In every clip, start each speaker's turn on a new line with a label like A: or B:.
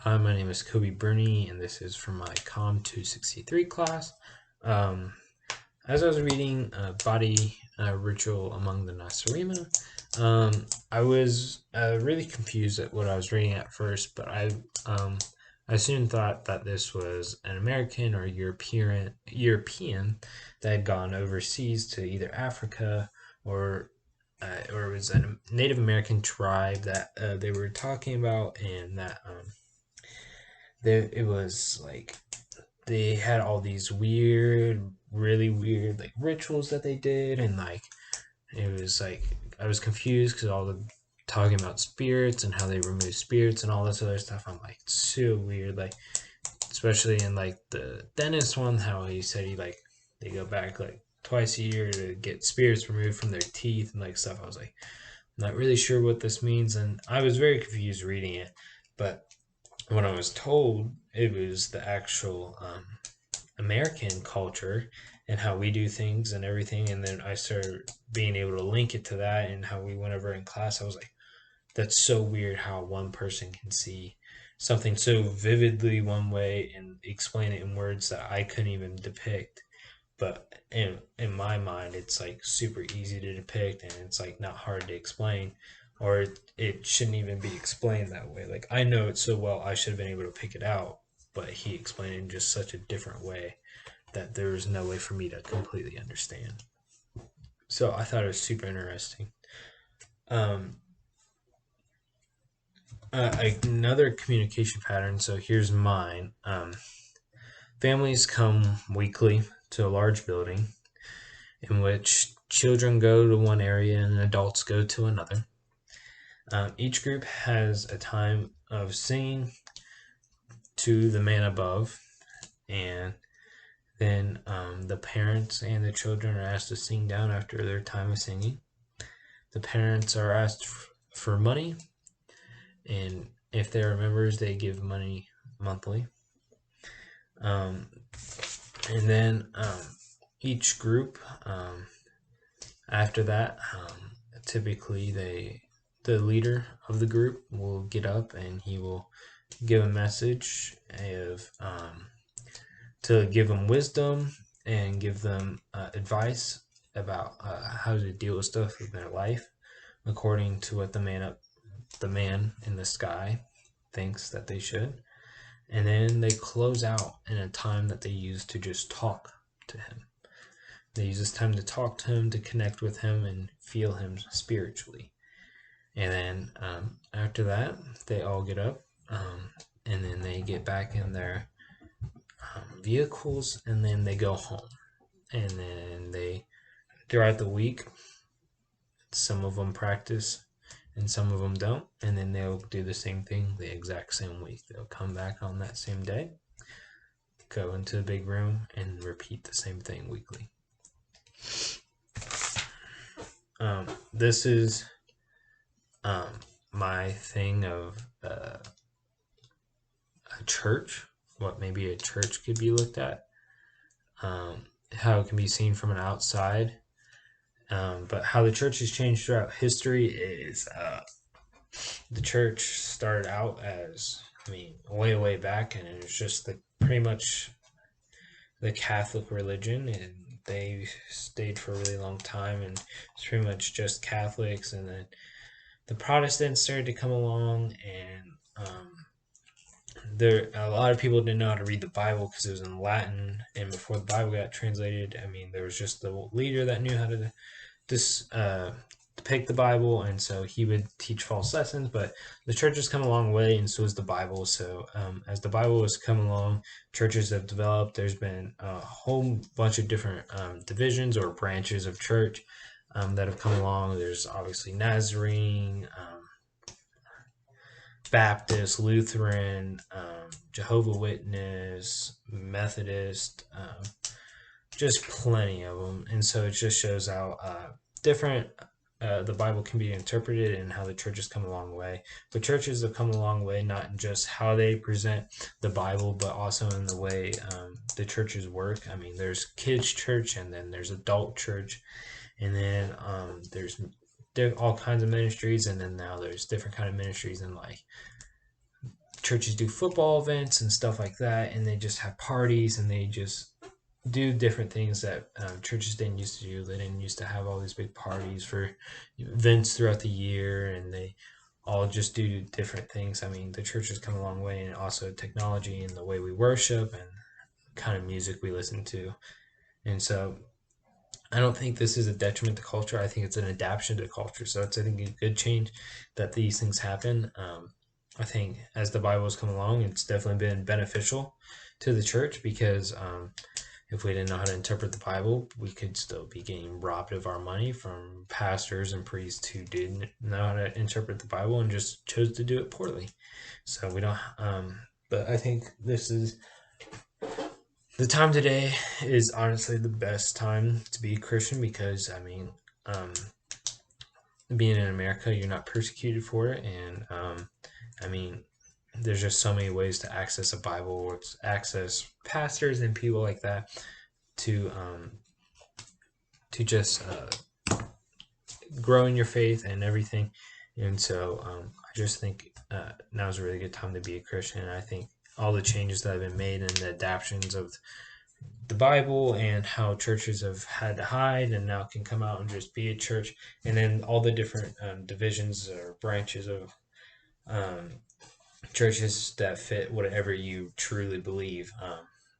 A: Hi, my name is Koby and this is from my COM-263 class. Um, as I was reading Body Ritual Among the Nasarima, I was really confused at what I was reading at first, but I soon thought that this was an American or European that had gone overseas to either Africa or it was a Native American tribe that they were talking about, and that it was like they had all these really weird like rituals that they did, and like it was like I was confused because all the talking about spirits and how they remove spirits and all this other stuff. I'm like, it's so weird, like especially in like the dentist one, how he said they go back like twice a year to get spirits removed from their teeth and like stuff. I was like, I'm not really sure what this means, and I was very confused reading it, but when I was told it was the actual American culture and how we do things and everything, and then I started being able to link it to that and how we went over in class, I was like, that's so weird how one person can see something so vividly one way and explain it in words that I couldn't even depict. But in my mind, it's like super easy to depict, and it's like not hard to explain, or it shouldn't even be explained that way. Like I know it so well, I should have been able to pick it out, but he explained it in just such a different way that there was no way for me to completely understand. So I thought it was super interesting. Um, Another communication pattern. So here's mine. Families come weekly to a large building in which children go to one area and adults go to another. Each group has a time of singing to the man above, and then the parents and the children are asked to sing down after their time of singing. The parents are asked for money, and if they are members, they give money monthly. Um, and then each group, after that, typically the leader of the group will get up and he will give a message of to give them wisdom and give them advice about how to deal with stuff in their life according to what the man in the sky thinks that they should. And then they close out in a time that they use to just talk to him. They use this time to talk to him, to connect with him, and feel him spiritually. And then after that, they all get up, and then they get back in their vehicles, and then they go home. And then throughout the week, some of them practice and some of them don't. And then they'll do the same thing the exact same week. They'll come back on that same day, go into the big room, and repeat the same thing weekly. This is my thing of a church, what maybe a church could be looked at, how it can be seen from an outside. But how the church has changed throughout history is the church started out as, I mean, way back, and it was just pretty much the Catholic religion, and they stayed for a really long time, and it's pretty much just Catholics, and then the Protestants started to come along, and there a lot of people didn't know how to read the Bible because it was in Latin, and before the Bible got translated, I mean, there was just the leader that knew how to depict the Bible, and so he would teach false lessons. But the church has come a long way, and so has the Bible. So as the Bible has come along, churches have developed. There's been a whole bunch of different divisions or branches of church that have come along. There's obviously Nazarene, Baptist, Lutheran, Jehovah Witness, Methodist, just plenty of them. And so it just shows how different the Bible can be interpreted and how the church has come a long way. But churches have come a long way, not in just how they present the Bible, but also in the way the churches work. I mean, there's kids' church, and then there's adult church, and then there's all kinds of ministries, and then now there's different kind of ministries, and like churches do football events and stuff like that, and they just have parties and they just do different things that churches didn't used to do. They didn't used to have all these big parties for events throughout the year, and they all just do different things. I mean, the church has come a long way, and also technology and the way we worship and kind of music we listen to. And so I don't think this is a detriment to culture. I think it's an adaptation to culture. So it's, I think, a good change that these things happen. I think as the Bible has come along, it's definitely been beneficial to the church because if we didn't know how to interpret the Bible, we could still be getting robbed of our money from pastors and priests who didn't know how to interpret the Bible and just chose to do it poorly. So we don't. But I think this is the time today is honestly the best time to be a Christian because I mean, being in America, you're not persecuted for it, and I mean, there's just so many ways to access a Bible or to access pastors and people like that to just grow in your faith and everything. And so I just think now is a really good time to be a Christian. And I think all the changes that have been made and the adaptations of the Bible and how churches have had to hide and now can come out and just be a church, and then all the different divisions or branches of um, churches that fit whatever you truly believe,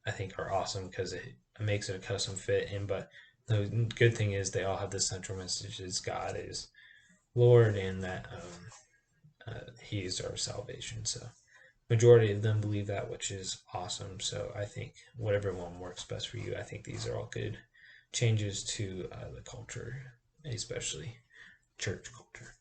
A: I think are awesome because it makes it a custom fit. And but the good thing is they all have the central message: is God is Lord, and that He is our salvation. So majority of them believe that, which is awesome. So I think whatever one works best for you, I think these are all good changes to the culture, especially church culture.